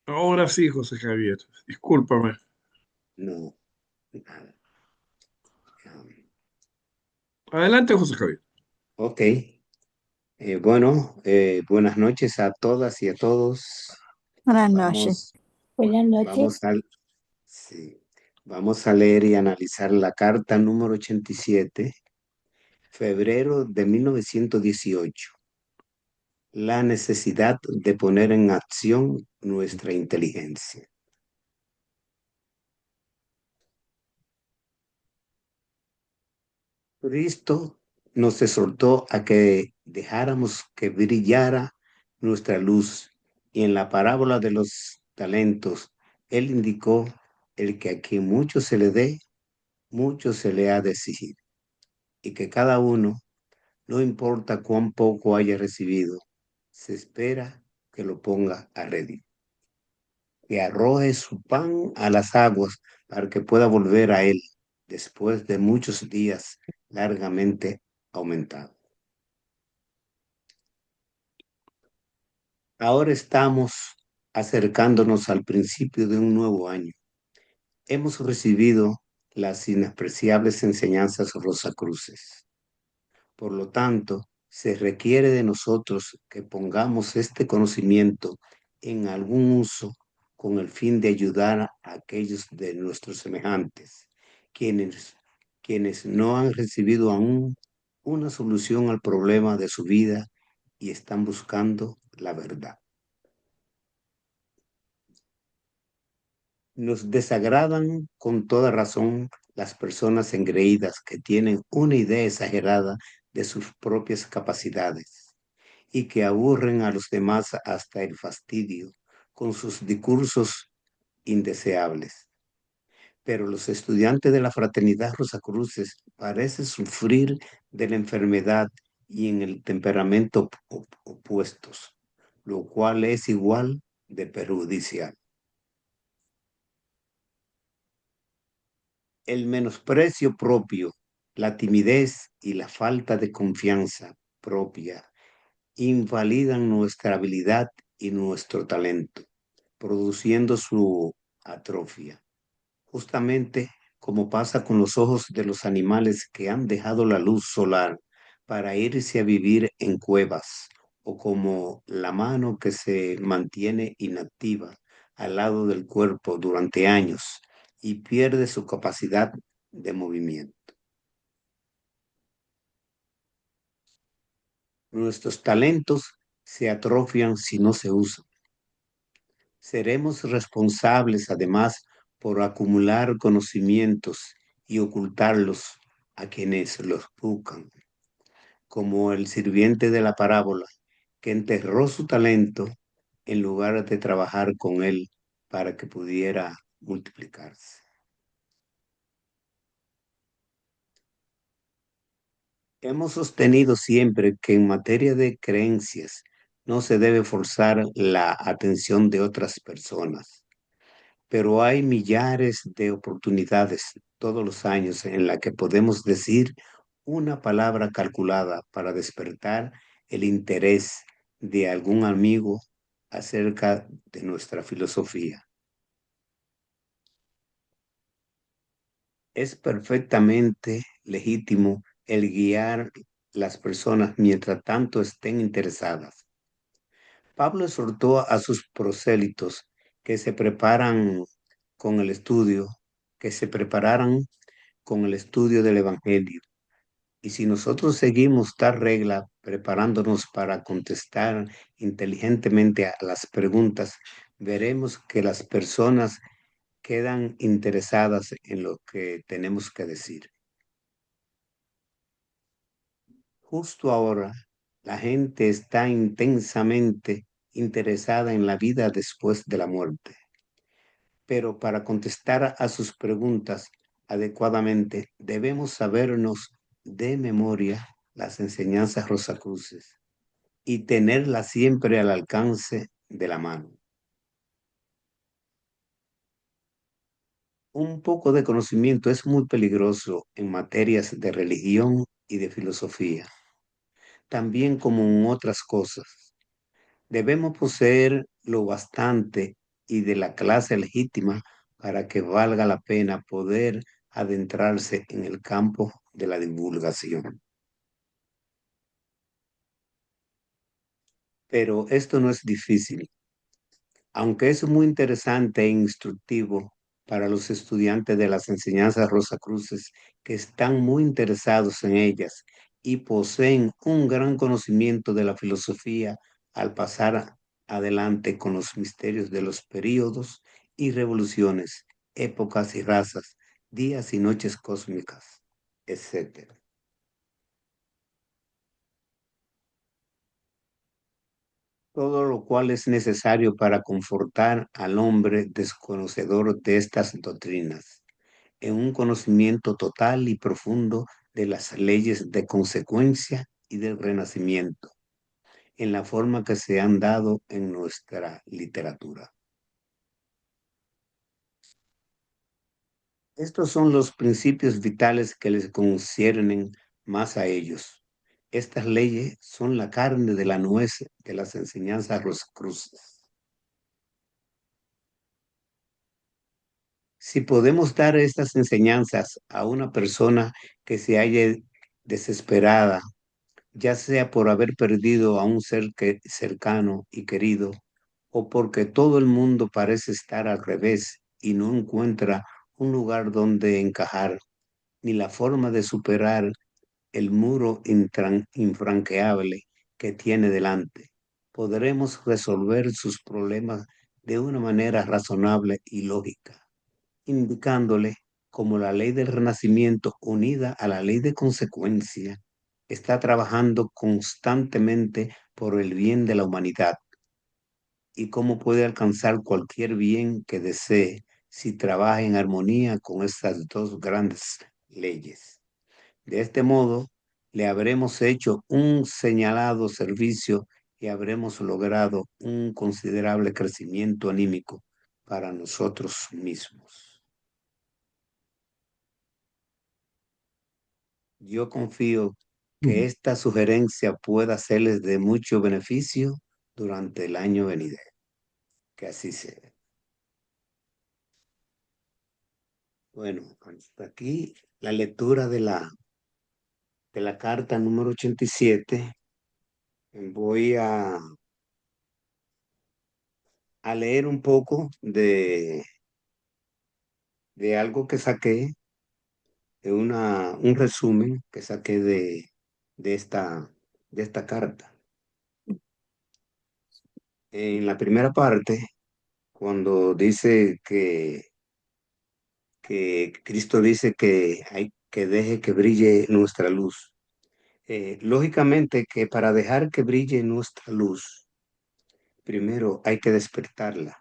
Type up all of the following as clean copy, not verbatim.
Ahora sí, José Javier. Discúlpame. No, nada. Um, Adelante, José Javier. ok, bueno, buenas noches a todas y a todos. Buenas noches. Vamos, Buenas vamos noches. a, sí, vamos a leer y analizar la carta número 87, febrero de 1918. La necesidad de poner en acción nuestra inteligencia. Cristo nos exhortó a que dejáramos que brillara nuestra luz, y en la parábola de los talentos, Él indicó el que a quien mucho se le dé, mucho se le ha de exigir, y que cada uno, no importa cuán poco haya recibido, se espera que lo ponga a rédito, que arroje su pan a las aguas para que pueda volver a Él después de muchos días largamente aumentado. Ahora estamos acercándonos al principio de un nuevo año. Hemos recibido las inapreciables enseñanzas rosacruces. Por lo tanto, se requiere de nosotros que pongamos este conocimiento en algún uso con el fin de ayudar a aquellos de nuestros semejantes, quienes, quienes no han recibido aún una solución al problema de su vida y están buscando la verdad. Nos desagradan con toda razón las personas engreídas que tienen una idea exagerada de sus propias capacidades y que aburren a los demás hasta el fastidio con sus discursos indeseables. Pero los estudiantes de la Fraternidad Rosacruces parecen sufrir de la enfermedad y en el temperamento opuestos, lo cual es igual de perjudicial. El menosprecio propio, la timidez y la falta de confianza propia invalidan nuestra habilidad y nuestro talento, produciendo su atrofia. Justamente como pasa con los ojos de los animales que han dejado la luz solar para irse a vivir en cuevas, o como la mano que se mantiene inactiva al lado del cuerpo durante años y pierde su capacidad de movimiento. Nuestros talentos se atrofian si no se usan. Seremos responsables además por acumular conocimientos y ocultarlos a quienes los buscan, como el sirviente de la parábola que enterró su talento en lugar de trabajar con él para que pudiera multiplicarse. Hemos sostenido siempre que en materia de creencias no se debe forzar la atención de otras personas, pero hay millares de oportunidades todos los años en las que podemos decir una palabra calculada para despertar el interés de algún amigo acerca de nuestra filosofía. Es perfectamente legítimo el guiar las personas mientras tanto estén interesadas. Pablo exhortó a sus prosélitos que se preparan con el estudio, que se prepararan con el estudio del Evangelio. Y si nosotros seguimos tal regla, preparándonos para contestar inteligentemente a las preguntas, veremos que las personas quedan interesadas en lo que tenemos que decir. Justo ahora, la gente está intensamente interesada en la vida después de la muerte, pero para contestar a sus preguntas adecuadamente, debemos sabernos de memoria las enseñanzas rosacruces y tenerlas siempre al alcance de la mano. Un poco de conocimiento es muy peligroso en materias de religión y de filosofía, también como en otras cosas. Debemos poseer lo bastante y de la clase legítima para que valga la pena poder adentrarse en el campo de la divulgación. Pero esto no es difícil, aunque es muy interesante e instructivo para los estudiantes de las enseñanzas Rosacruces que están muy interesados en ellas y poseen un gran conocimiento de la filosofía al pasar adelante con los misterios de los períodos y revoluciones, épocas y razas, días y noches cósmicas, etcétera. Todo lo cual es necesario para confortar al hombre desconocedor de estas doctrinas en un conocimiento total y profundo de las leyes de consecuencia y del renacimiento, en la forma que se han dado en nuestra literatura. Estos son los principios vitales que les conciernen más a ellos. Estas leyes son la carne de la nuez de las enseñanzas rosacruces. Si podemos dar estas enseñanzas a una persona que se halle desesperada, ya sea por haber perdido a un cercano y querido, o porque todo el mundo parece estar al revés y no encuentra un lugar donde encajar, ni la forma de superar el muro infranqueable que tiene delante, podremos resolver sus problemas de una manera razonable y lógica, indicándole como la ley del renacimiento unida a la ley de consecuencia está trabajando constantemente por el bien de la humanidad y cómo puede alcanzar cualquier bien que desee si trabaja en armonía con estas dos grandes leyes. De este modo, le habremos hecho un señalado servicio y habremos logrado un considerable crecimiento anímico para nosotros mismos. Yo confío que Mm. esta sugerencia pueda serles de mucho beneficio durante el año venidero. Que así sea. Bueno, hasta aquí la lectura de la carta número 87. Voy a leer un poco de algo que saqué, de un resumen que saqué de de esta carta. En la primera parte, cuando dice que Cristo dice que hay que deje que brille nuestra luz. Lógicamente que para dejar que brille nuestra luz, primero hay que despertarla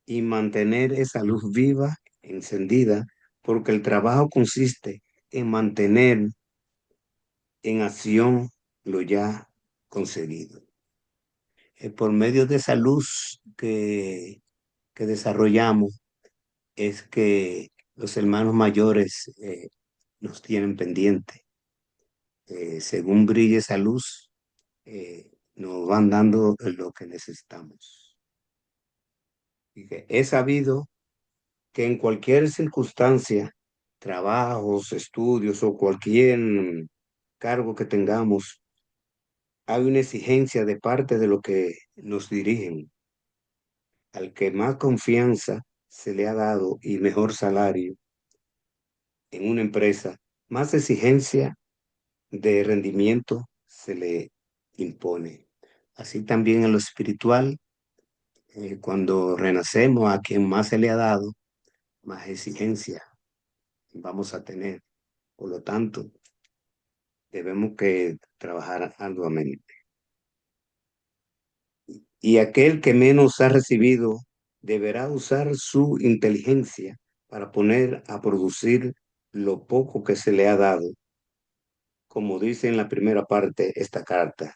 y mantener esa luz viva, encendida, porque el trabajo consiste en mantener en acción lo ya conseguido. Por medio de esa luz que desarrollamos es que los hermanos mayores nos tienen pendiente. Según brille esa luz, nos van dando lo que necesitamos. Y que he sabido que en cualquier circunstancia, trabajos, estudios o cualquier cargo que tengamos, hay una exigencia de parte de lo que nos dirigen. Al que más confianza se le ha dado y mejor salario en una empresa, más exigencia de rendimiento se le impone. Así también en lo espiritual, cuando renacemos a quien más se le ha dado, más exigencia vamos a tener. Por lo tanto, debemos que trabajar arduamente. Y aquel que menos ha recibido deberá usar su inteligencia para poner a producir lo poco que se le ha dado. Como dice en la primera parte esta carta,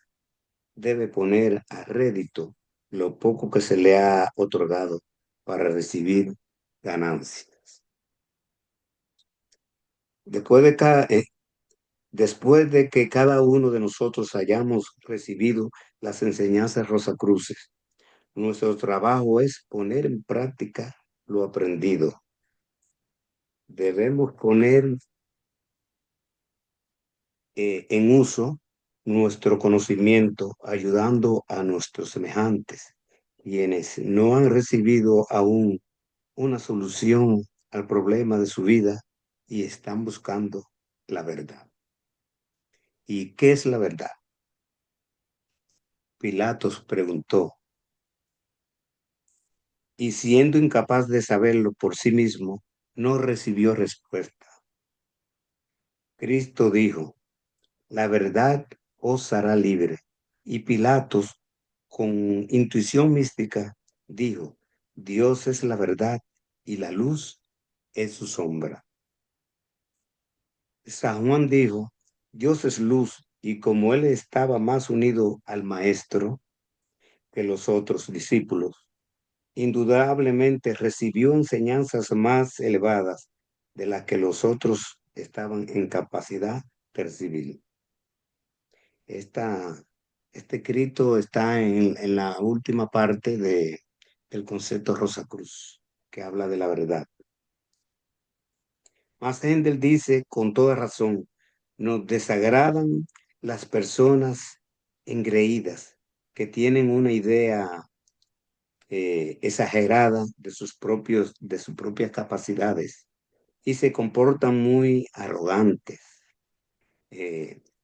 debe poner a rédito lo poco que se le ha otorgado para recibir ganancias. Después de, después de que cada uno de nosotros hayamos recibido las enseñanzas Rosacruces, Nuestro trabajo es poner en práctica lo aprendido. Debemos poner en uso nuestro conocimiento, ayudando a nuestros semejantes, quienes no han recibido aún una solución al problema de su vida y están buscando la verdad. ¿Y qué es la verdad? Pilatos preguntó, y siendo incapaz de saberlo por sí mismo, no recibió respuesta. Cristo dijo, la verdad os hará libre. Y Pilatos, con intuición mística, dijo, Dios es la verdad y la luz es su sombra. San Juan dijo, Dios es luz, y como él estaba más unido al Maestro que los otros discípulos, indudablemente recibió enseñanzas más elevadas de las que los otros estaban en capacidad de recibir. Esta, este escrito está en la última parte del concepto Rosacruz, que habla de la verdad. Más Händel dice con toda razón, nos desagradan las personas engreídas que tienen una idea exagerada de sus propias capacidades y se comportan muy arrogantes.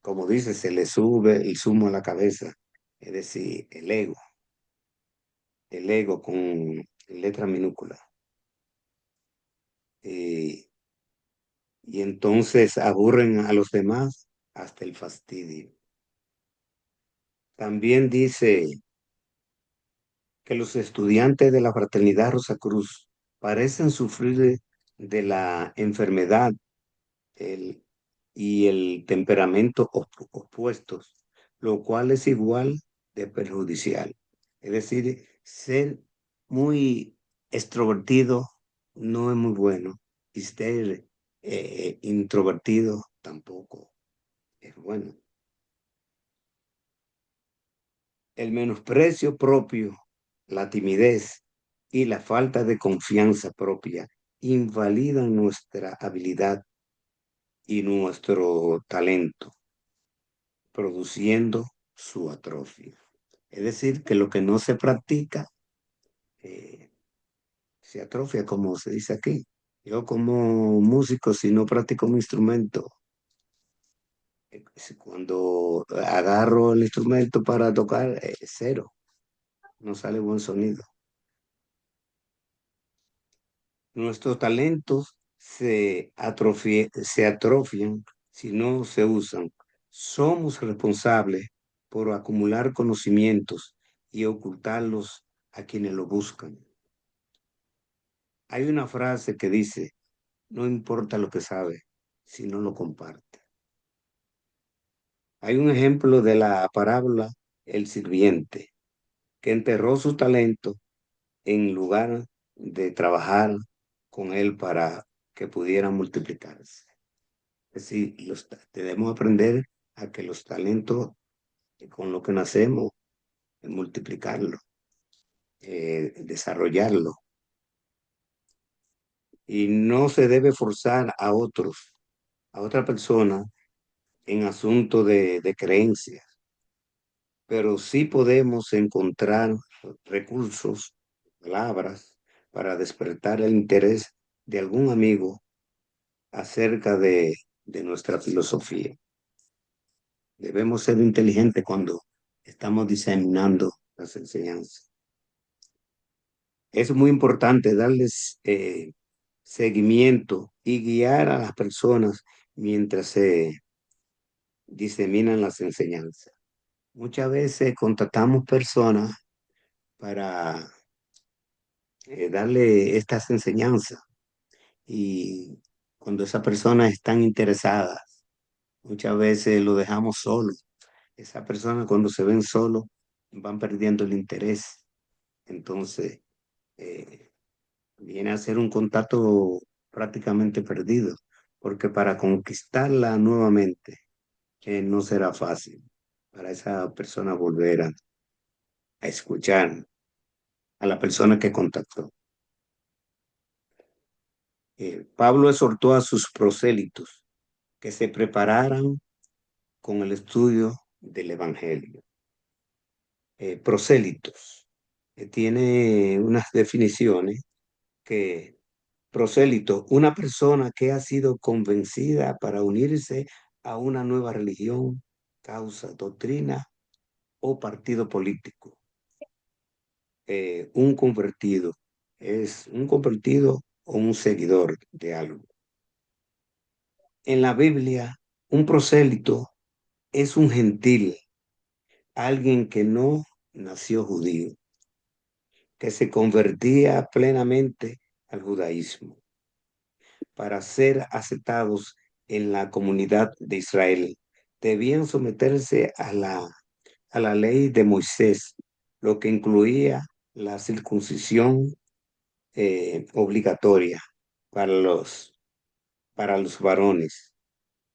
Como dice, se le sube el zumo a la cabeza, es decir, el ego con letra minúscula. Eh, y entonces aburren a los demás hasta el fastidio. También dice que los estudiantes de la Fraternidad Rosacruz parecen sufrir de la enfermedad el, y el temperamento opuestos, lo cual es igual de perjudicial. Es decir, ser muy extrovertido no es muy bueno y ser introvertido tampoco es bueno. El menosprecio propio, la timidez y la falta de confianza propia invalidan nuestra habilidad y nuestro talento, produciendo su atrofia. Es decir, que lo que no se practica eh, se atrofia, como se dice aquí. Yo como músico, si no practico un instrumento, cuando agarro el instrumento para tocar, cero, no sale buen sonido. Nuestros talentos se atrofian si no se usan. Somos responsables por acumular conocimientos y ocultarlos a quienes lo buscan. Hay una frase que dice, no importa lo que sabe, si no lo comparte. Hay un ejemplo de la parábola El sirviente, que enterró su talento en lugar de trabajar con él para que pudiera multiplicarse. Es decir, debemos aprender a que los talentos con lo que nacemos, multiplicarlo, desarrollarlo. Y no se debe forzar a otros, a otra persona en asunto de creencias, pero sí podemos encontrar recursos, palabras, para despertar el interés de algún amigo acerca de nuestra filosofía. Debemos ser inteligentes cuando estamos diseminando las enseñanzas. Es muy importante darles seguimiento y guiar a las personas mientras se diseminan las enseñanzas. Muchas veces contactamos personas para darle estas enseñanzas y cuando esas personas están interesadas, muchas veces lo dejamos solo. Esas personas cuando se ven solos van perdiendo el interés. Entonces, eh, viene a ser un contacto prácticamente perdido, porque para conquistarla nuevamente no será fácil para esa persona volver a escuchar. a la persona que contactó. Pablo exhortó a sus prosélitos que se prepararan con el estudio del Evangelio. Prosélitos. Tiene unas definiciones que prosélito, una persona que ha sido convencida para unirse a una nueva religión, causa, doctrina o partido político. Un convertido es un convertido o un seguidor de algo. En la Biblia, un prosélito es un gentil, alguien que no nació judío, que se convertía plenamente al judaísmo para ser aceptados en la comunidad de Israel. Debían someterse a la ley de Moisés, lo que incluía la circuncisión obligatoria para para los varones,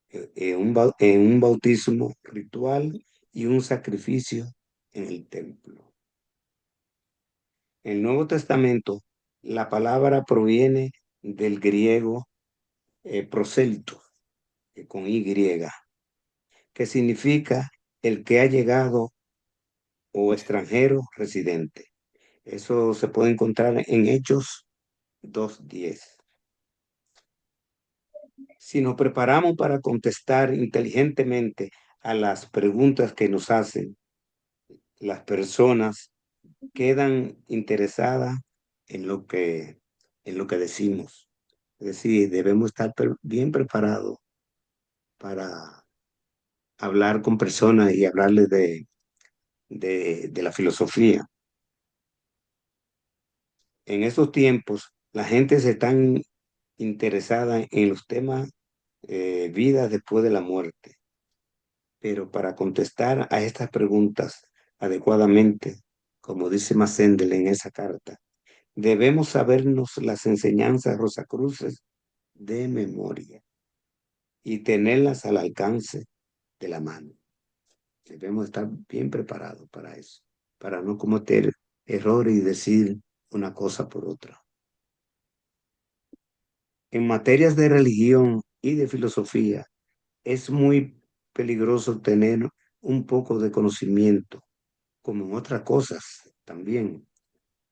en un bautismo ritual y un sacrificio en el templo. En el Nuevo Testamento, la palabra proviene del griego prosélito, con Y, que significa el que ha llegado o extranjero residente. Eso se puede encontrar en Hechos 2:10. Si nos preparamos para contestar inteligentemente a las preguntas que nos hacen, las personas quedan interesadas en en lo que decimos. Es decir, debemos estar bien preparados para hablar con personas y hablarles de la filosofía. En estos tiempos, la gente se está interesada en los temas vida después de la muerte. Pero para contestar a estas preguntas adecuadamente, como dice Massendel en esa carta, debemos sabernos las enseñanzas rosacruces de memoria y tenerlas al alcance de la mano. Debemos estar bien preparados para eso, para no cometer errores y decir una cosa por otra. En materias de religión y de filosofía, es muy peligroso tener un poco de conocimiento, como en otras cosas también.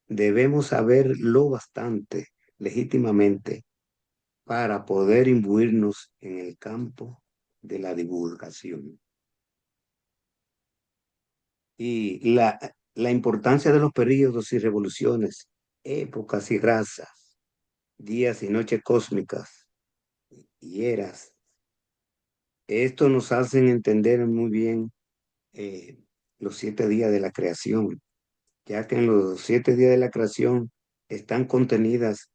Debemos saber lo bastante legítimamente para poder imbuirnos en el campo de la divulgación. Y la importancia de los períodos y revoluciones, épocas y razas, días y noches cósmicas y eras. Esto nos hacen entender muy bien eh, los 7 días de la creación, ya que en los 7 días de la creación están contenidas,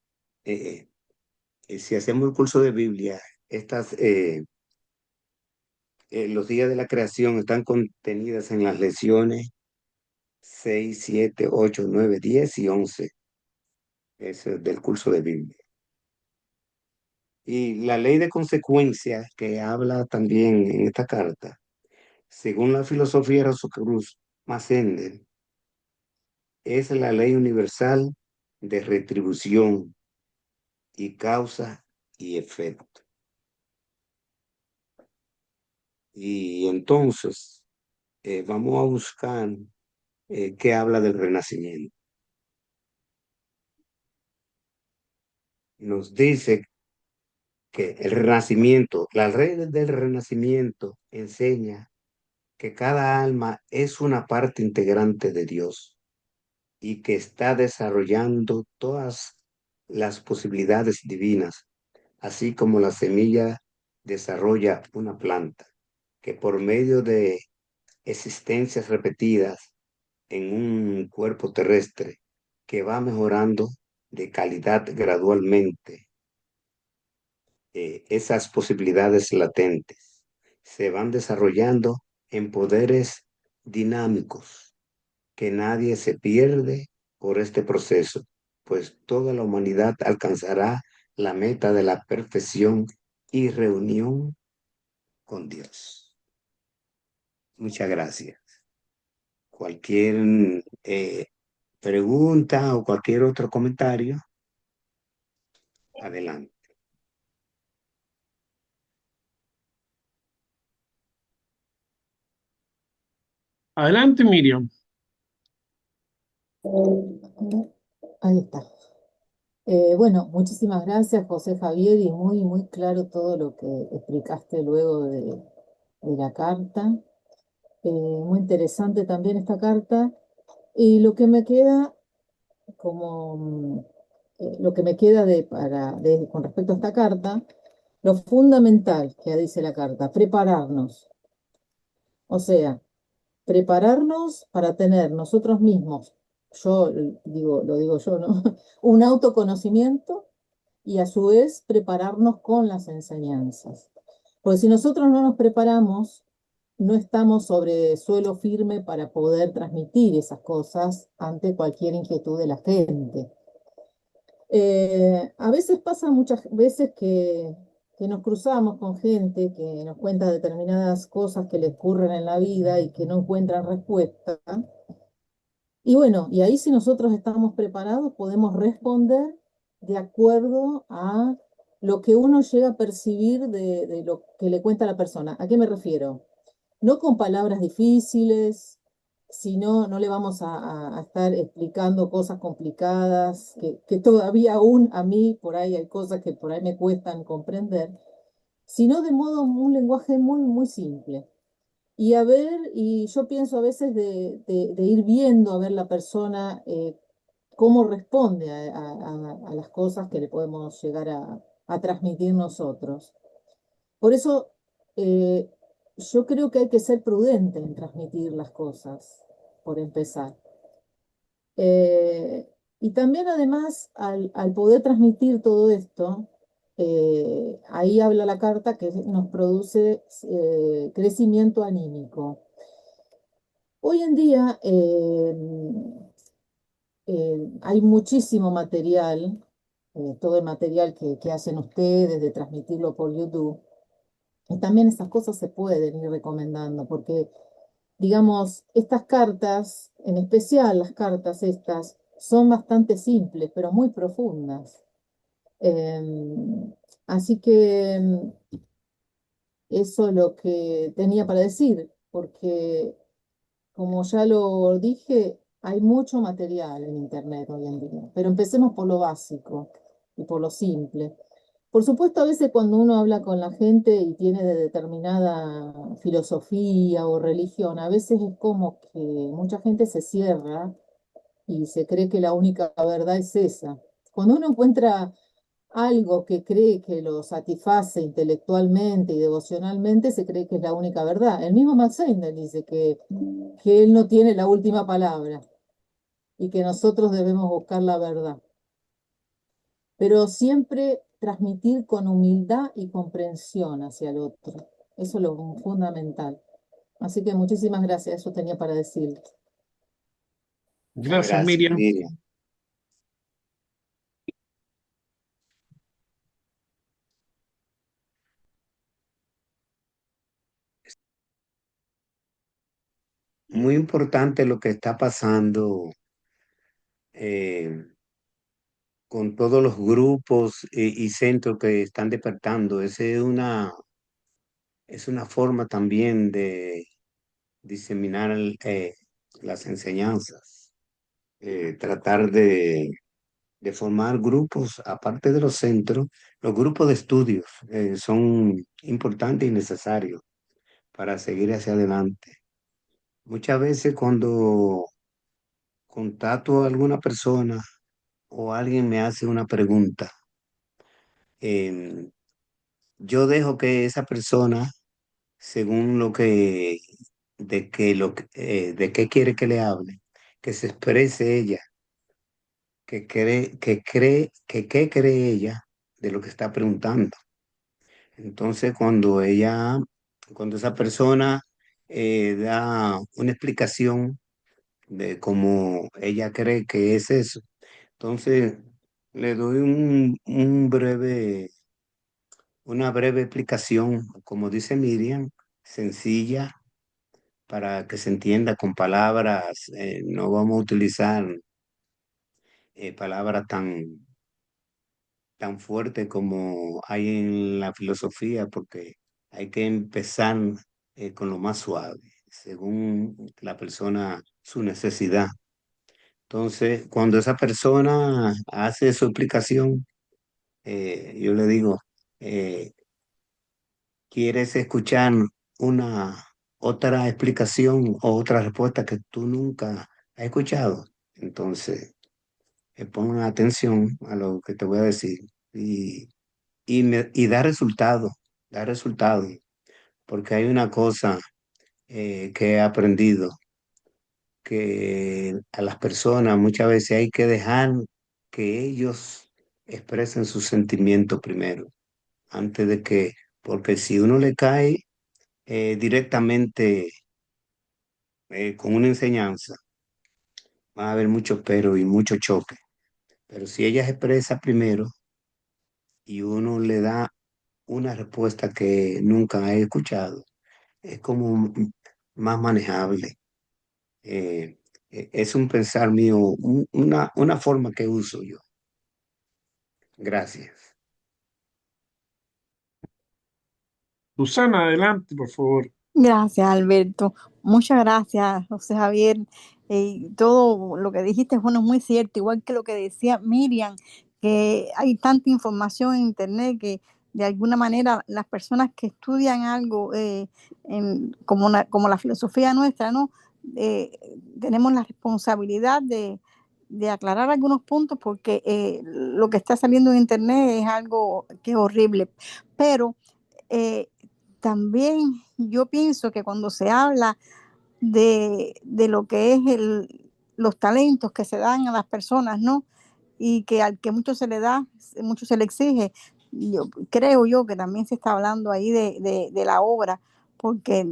si hacemos el curso de Biblia, los días de la creación están contenidas en las lecciones 6, 7, 8, 9, 10 y 11 del curso de Biblia. Y la ley de consecuencias que habla también en esta carta, según la filosofía de Rosacruz Massendel, es la ley universal de retribución y causa y efecto. Y entonces vamos a buscar qué habla del renacimiento. Nos dice que el renacimiento, la ley del renacimiento enseña que cada alma es una parte integrante de Dios y que está desarrollando todas las posibilidades divinas, así como la semilla desarrolla una planta, que por medio de existencias repetidas en un cuerpo terrestre que va mejorando de calidad gradualmente, esas posibilidades latentes se van desarrollando en poderes dinámicos que nadie se pierde por este proceso, pues toda la humanidad alcanzará la meta de la perfección y reunión con Dios. Muchas gracias. Cualquier pregunta o cualquier otro comentario, adelante. Adelante, Miriam. Ahí está. Bueno, muchísimas gracias, José Javier, y muy claro todo lo que explicaste luego de la carta. Muy interesante también esta carta. Y lo que me queda como lo que me queda con respecto a esta carta, lo fundamental que dice la carta, prepararnos. O sea, prepararnos para tener nosotros mismos, lo digo yo, ¿no? Un autoconocimiento y a su vez prepararnos con las enseñanzas. Porque si nosotros no nos preparamos, no estamos sobre suelo firme para poder transmitir esas cosas ante cualquier inquietud de la gente. A veces pasa muchas veces que nos cruzamos con gente que nos cuenta determinadas cosas que les ocurren en la vida y que no encuentran respuesta. Y bueno, y ahí si nosotros estamos preparados, podemos responder de acuerdo a lo que uno llega a percibir de lo que le cuenta la persona. ¿A qué me refiero? No con palabras difíciles, sino no le vamos a estar explicando cosas complicadas, que todavía aún a mí por ahí hay cosas que por ahí me cuestan comprender, sino de modo un lenguaje muy simple. Y a ver, y yo pienso a veces de ir viendo a ver la persona cómo responde a las cosas que le podemos llegar a transmitir nosotros. Por eso eh, yo creo que hay que ser prudente en transmitir las cosas, por empezar. Eh, y también además, al poder transmitir todo esto, ahí habla la carta que nos produce crecimiento anímico. Hoy en día hay muchísimo material, todo el material que hacen ustedes de transmitirlo por YouTube. Y también esas cosas se pueden ir recomendando, porque, digamos, estas cartas, en especial las cartas estas, son bastante simples, pero muy profundas. Así que eso es lo que tenía para decir, porque como ya lo dije, hay mucho material en Internet hoy en día, pero empecemos por lo básico y por lo simple. Por supuesto, a veces cuando uno habla con la gente y tiene de determinada filosofía o religión, a veces es como que mucha gente se cierra y se cree que la única verdad es esa. Cuando uno encuentra algo que cree que lo satisface intelectualmente y devocionalmente, se cree que es la única verdad. El mismo Max Seinfeld dice que él no tiene la última palabra y que nosotros debemos buscar la verdad, pero siempre transmitir con humildad y comprensión hacia el otro. Eso es lo fundamental. Así que muchísimas gracias, eso tenía para decir. Muchas Gracias, gracias, Miriam. Miriam. Muy importante lo que está pasando eh, con todos los grupos y centros que están despertando. Es una forma también de diseminar las enseñanzas, tratar de formar grupos, aparte de los centros, los grupos de estudios son importantes y necesarios para seguir hacia adelante. Muchas veces cuando contacto a alguna persona o alguien me hace una pregunta, em, yo dejo que esa persona, según de qué quiere que le hable, que se exprese ella, qué cree ella de lo que está preguntando. Entonces, cuando esa persona da una explicación de cómo ella cree que es eso, entonces le doy una breve explicación, como dice Miriam, sencilla para que se entienda con palabras. No vamos a utilizar palabras tan fuertes como hay en la filosofía, porque hay que empezar con lo más suave, según la persona, su necesidad. Entonces, cuando esa persona hace su explicación, yo le digo, eh, ¿quieres escuchar una otra explicación o otra respuesta que tú nunca has escuchado? Entonces, pon atención a lo que te voy a decir y da resultado, porque hay una cosa que he aprendido, que a las personas muchas veces hay que dejar que ellos expresen sus sentimientos primero, antes de que, porque si uno le cae directamente con una enseñanza, va a haber mucho pero y mucho choque. Pero si ella se expresa primero y uno le da una respuesta que nunca he escuchado, es como más manejable. Es un pensar mío, una forma que uso yo. Gracias. Susana, adelante, por favor. Gracias, Alberto. Muchas gracias, José Javier. Todo lo que dijiste, bueno, es muy cierto, igual que lo que decía Miriam, que hay tanta información en Internet que de alguna manera las personas que estudian algo como la filosofía nuestra, ¿no? Tenemos la responsabilidad de aclarar algunos puntos porque lo que está saliendo en Internet es algo que es horrible. Pero eh, también yo pienso que cuando se habla de lo que es los talentos que se dan a las personas, ¿no? Y que al que mucho se le da, mucho se le exige, creo yo que también se está hablando ahí de la obra, porque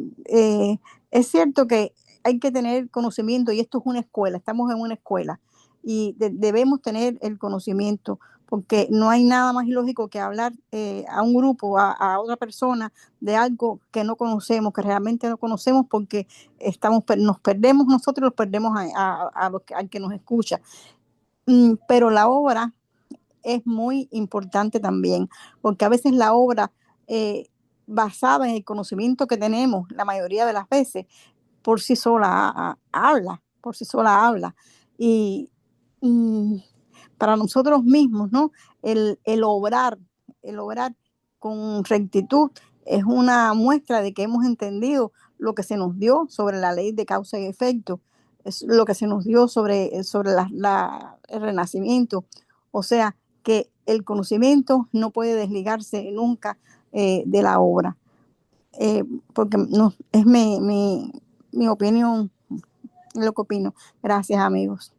es cierto que hay que tener conocimiento y esto es una escuela, estamos en una escuela y debemos tener el conocimiento porque no hay nada más ilógico que hablar a un grupo, a otra persona de algo que no conocemos, que realmente no conocemos porque nos perdemos nosotros, los perdemos al que nos escucha. Pero la obra es muy importante también, porque a veces la obra basada en el conocimiento que tenemos, la mayoría de las veces, por sí sola habla, por sí sola habla. Y mm, para nosotros mismos, ¿no? El obrar con rectitud es una muestra de que hemos entendido lo que se nos dio sobre la ley de causa y efecto, es lo que se nos dio sobre el renacimiento. O sea, que el conocimiento no puede desligarse nunca de la obra, porque no, es mi opinión, lo que opino. Gracias, amigos.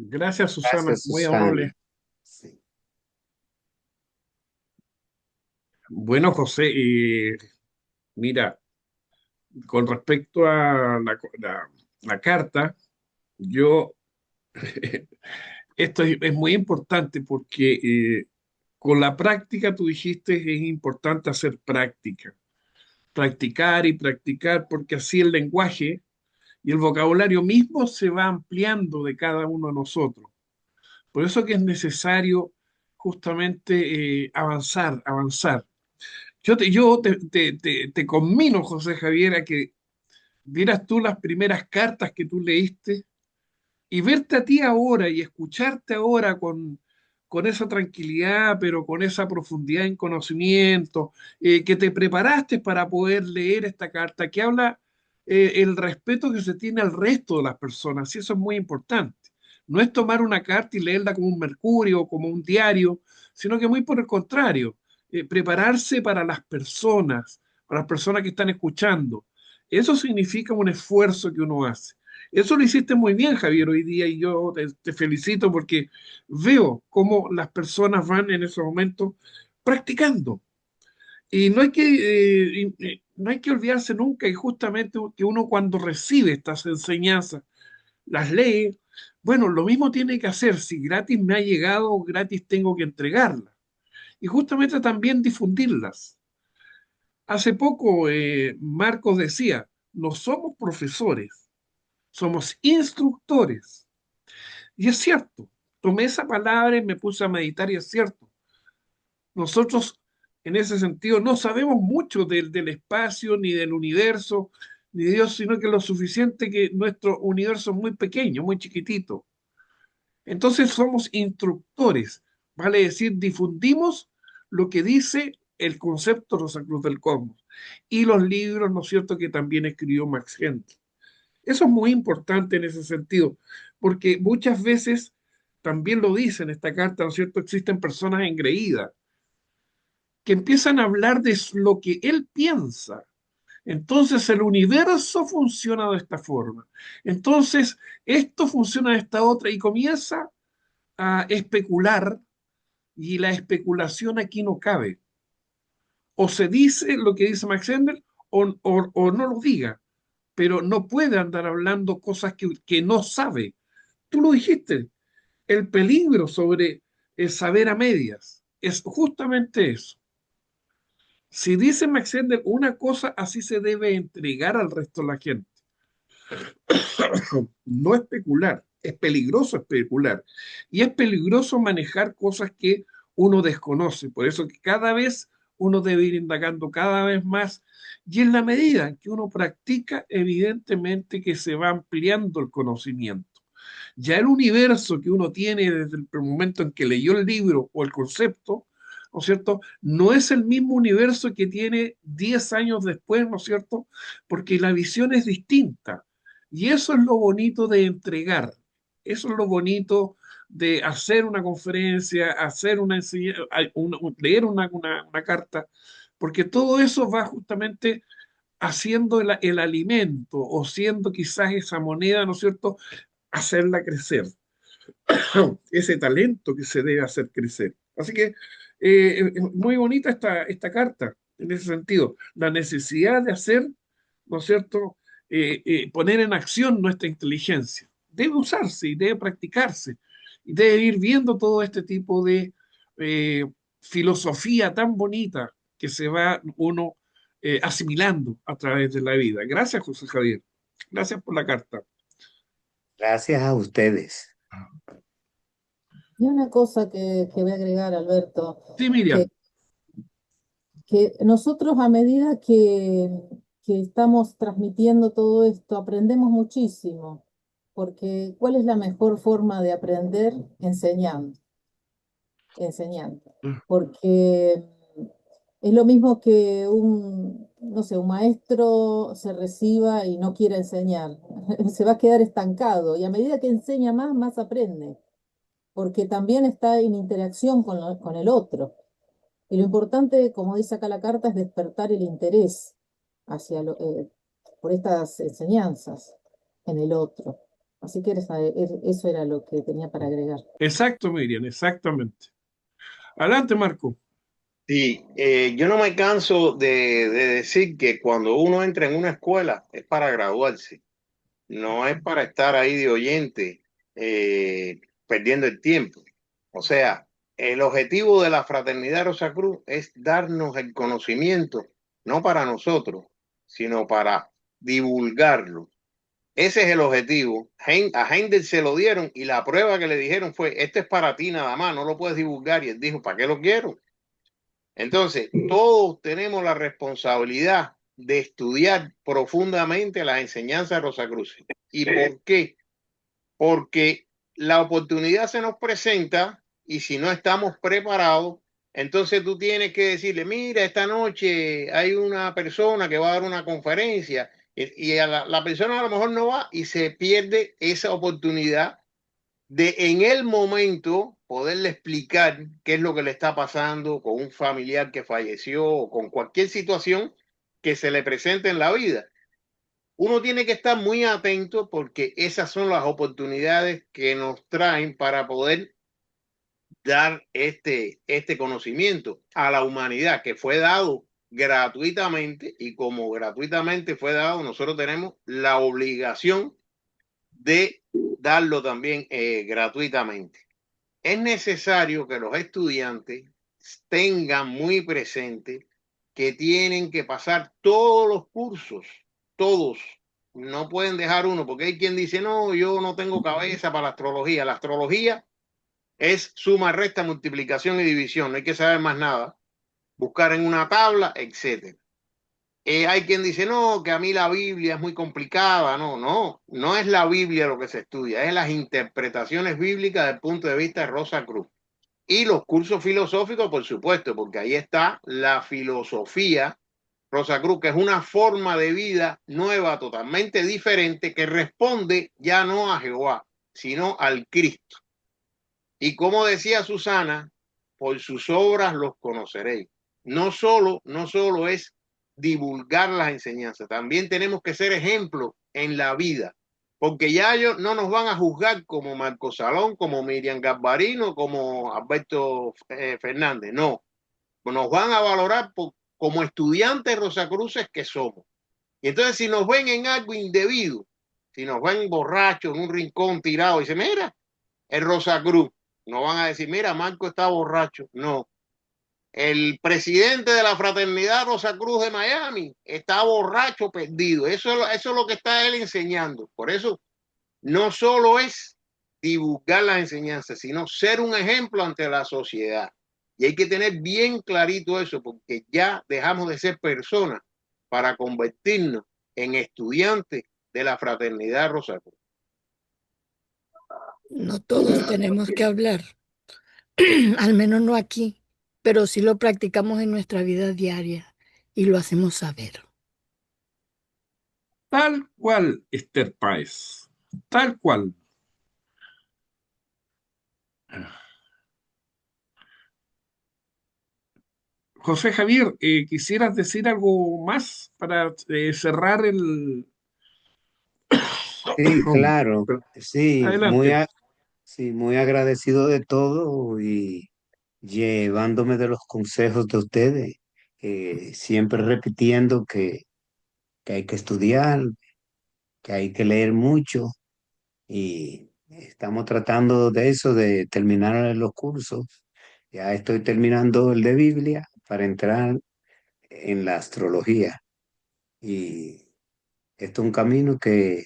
Gracias, Susana, Gracias, muy Susana. amable. Sí. Bueno, José, mira, con respecto a la carta, yo, esto es muy importante porque con la práctica, tú dijiste, es importante hacer práctica, practicar y practicar, porque así el lenguaje y el vocabulario mismo se va ampliando de cada uno de nosotros. Por eso que es necesario justamente avanzar, avanzar. Yo te conmino, José Javier, a que vieras tú las primeras cartas que tú leíste y verte a ti ahora y escucharte ahora con esa tranquilidad, pero con esa profundidad en conocimiento, que te preparaste para poder leer esta carta, que habla el respeto que se tiene al resto de las personas, y eso es muy importante. No es tomar una carta y leerla como un mercurio, como un diario, sino que muy por el contrario, prepararse para las personas que están escuchando. Eso significa un esfuerzo que uno hace. Eso lo hiciste muy bien, Javier, hoy día y yo te felicito porque veo cómo las personas van en esos momentos practicando. Y no hay que olvidarse nunca y justamente que uno cuando recibe estas enseñanzas, las lee, bueno, lo mismo tiene que hacer. Si gratis me ha llegado, gratis tengo que entregarlas. Y justamente también difundirlas. Hace poco Marcos decía, no somos profesores, somos instructores. Y es cierto, tomé esa palabra y me puse a meditar y es cierto. Nosotros, en ese sentido, no sabemos mucho del espacio, ni del universo, ni de Dios, sino que lo suficiente que nuestro universo es muy pequeño, muy chiquitito. Entonces somos instructores, vale decir, difundimos lo que dice el concepto Rosacruz del Cosmos y los libros, ¿no es cierto?, que también escribió Max Henry. Eso es muy importante en ese sentido, porque muchas veces, también lo dice en esta carta, ¿no es cierto?, existen personas engreídas que empiezan a hablar de lo que él piensa. Entonces el universo funciona de esta forma. Entonces esto funciona de esta otra y comienza a especular y la especulación aquí no cabe. O se dice lo que dice Max Ender o no lo diga, pero no puede andar hablando cosas que no sabe. Tú lo dijiste, el peligro sobre el saber a medias es justamente eso. Si dice Max Ender una cosa, así se debe entregar al resto de la gente. No especular, es peligroso especular y es peligroso manejar cosas que uno desconoce. Por eso que cada vez uno debe ir indagando cada vez más y en la medida en que uno practica, evidentemente que se va ampliando el conocimiento. Ya el universo que uno tiene desde el momento en que leyó el libro o el concepto, ¿no es cierto? No es el mismo universo que tiene 10 años después, ¿no es cierto? Porque la visión es distinta. Y eso es lo bonito de entregar. Eso es lo bonito de hacer una conferencia, hacer leer una carta, porque todo eso va justamente haciendo el alimento o siendo quizás esa moneda, ¿no es cierto?, hacerla crecer, ese talento que se debe hacer crecer. Así que muy bonita esta carta en ese sentido, la necesidad de hacer, ¿no es cierto?, poner en acción nuestra inteligencia. Debe usarse y debe practicarse y debe ir viendo todo este tipo de eh, filosofía tan bonita que se va uno asimilando a través de la vida. Gracias, José Javier. Gracias por la carta. Gracias a ustedes. Y una cosa que voy a agregar, Alberto, Sí, que, Miriam. que nosotros a medida que estamos transmitiendo todo esto, aprendemos muchísimo, porque ¿cuál es la mejor forma de aprender? Enseñando, enseñando. Porque es lo mismo que no sé, un maestro se reciba y no quiera enseñar, se va a quedar estancado y a medida que enseña más, más aprende, porque también está en interacción con el otro. Y lo importante, como dice acá la carta, es despertar el interés por estas enseñanzas en el otro. Así que eso era lo que tenía para agregar. Exacto, Miriam, exactamente. Adelante, Marco. Sí, yo no me canso de decir que cuando uno entra en una escuela es para graduarse, no es para estar ahí de oyente perdiendo el tiempo. O sea, el objetivo de la Fraternidad Rosacruz es darnos el conocimiento, no para nosotros, sino para divulgarlo. Ese es el objetivo. A Heindel se lo dieron y la prueba que le dijeron fue, esto es para ti nada más, no lo puedes divulgar. Y él dijo, ¿para qué lo quiero? Entonces, todos tenemos la responsabilidad de estudiar profundamente las enseñanzas de Rosacruz. ¿Y por qué? Porque la oportunidad se nos presenta y si no estamos preparados, entonces tú tienes que decirle, mira, esta noche hay una persona que va a dar una conferencia y a la persona a lo mejor no va y se pierde esa oportunidad de en el momento poderle explicar qué es lo que le está pasando con un familiar que falleció o con cualquier situación que se le presente en la vida. Uno tiene que estar muy atento porque esas son las oportunidades que nos traen para poder dar este conocimiento a la humanidad que fue dado gratuitamente y como gratuitamente fue dado, nosotros tenemos la obligación de darlo también gratuitamente. Es necesario que los estudiantes tengan muy presente que tienen que pasar todos los cursos, todos, no pueden dejar uno, porque hay quien dice, no, yo no tengo cabeza para la astrología. La astrología es suma, resta, multiplicación y división, no hay que saber más nada, buscar en una tabla, etcétera. Hay quien dice, no, que a mí la Biblia es muy complicada. No es la Biblia lo que se estudia, es las interpretaciones bíblicas desde el punto de vista de Rosa Cruz. Y los cursos filosóficos, por supuesto, porque ahí está la filosofía Rosa Cruz, que es una forma de vida nueva, totalmente diferente, que responde ya no a Jehová, sino al Cristo. Y como decía Susana, por sus obras los conoceréis. No solo es divulgar las enseñanzas, también tenemos que ser ejemplos en la vida, porque ya ellos no nos van a juzgar como Marco Salón, como Miriam Gasbarino, como Alberto Fernández, no, nos van a valorar como estudiantes rosacruces que somos. Y entonces si nos ven en algo indebido, si nos ven borrachos en un rincón tirado, y dicen, mira, el Rosacruz, no van a decir, mira, Marco está borracho, no. El presidente de la Fraternidad Rosacruz de Miami está borracho, perdido. Eso es lo que está él enseñando. Por eso no solo es divulgar las enseñanzas, sino ser un ejemplo ante la sociedad. Y hay que tener bien clarito eso, porque ya dejamos de ser personas para convertirnos en estudiantes de la Fraternidad Rosacruz. No todos tenemos que hablar, al menos no aquí, pero sí lo practicamos en nuestra vida diaria y lo hacemos saber. Tal cual, Esther Páez. Tal cual. José Javier, ¿quisieras decir algo más para cerrar el... Sí, claro, sí, Adelante. sí, muy agradecido de todo y llevándome de los consejos de ustedes, siempre repitiendo que hay que estudiar, que hay que leer mucho y estamos tratando de eso, de terminar los cursos. Ya estoy terminando el de Biblia para entrar en la astrología y esto es un camino que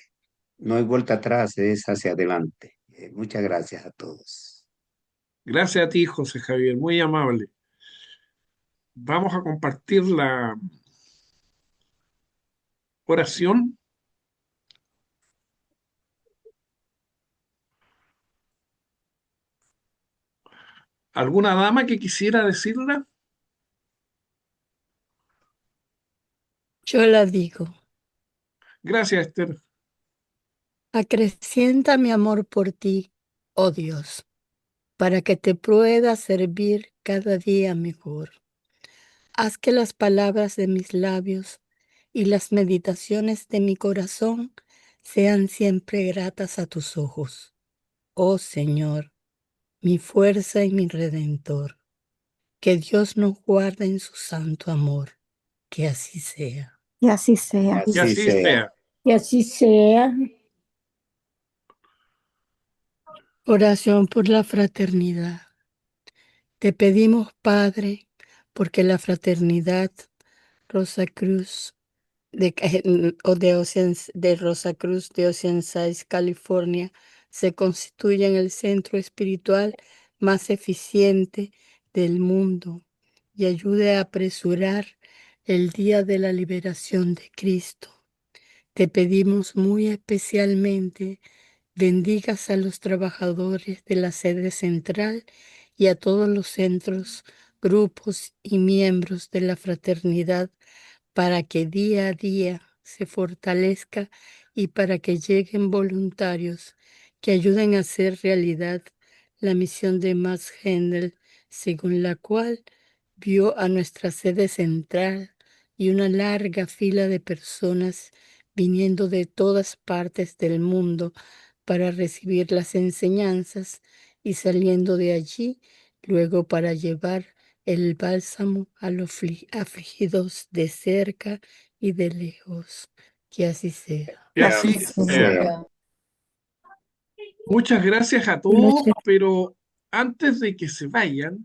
no hay vuelta atrás, es hacia adelante. Muchas gracias a todos. Gracias a ti, José Javier, muy amable. Vamos a compartir la oración. ¿Alguna dama que quisiera decirla? Yo la digo, Gracias, Esther. acrecienta mi amor por ti, oh Dios, para que te pueda servir cada día mejor. Haz que las palabras de mis labios y las meditaciones de mi corazón sean siempre gratas a tus ojos, oh Señor, mi fuerza y mi redentor. Que Dios nos guarde en su santo amor. Que así sea. Y así sea. Y Así así sea. sea. Y así sea. Oración por la fraternidad. Te pedimos, Padre, porque la fraternidad Rosacruz de Rosacruz de Oceanside, California, se constituya en el centro espiritual más eficiente del mundo y ayude a apresurar el día de la liberación de Cristo. Te pedimos muy especialmente bendigas a los trabajadores de la sede central y a todos los centros, grupos y miembros de la fraternidad para que día a día se fortalezca y para que lleguen voluntarios que ayuden a hacer realidad la misión de Max Händel, según la cual vio a nuestra sede central y una larga fila de personas viniendo de todas partes del mundo para recibir las enseñanzas y saliendo de allí luego para llevar el bálsamo a los afligidos de cerca y de lejos. Que así sea. Y así Así sea. sea. Muchas gracias a todos, Muchas pero antes de que se vayan,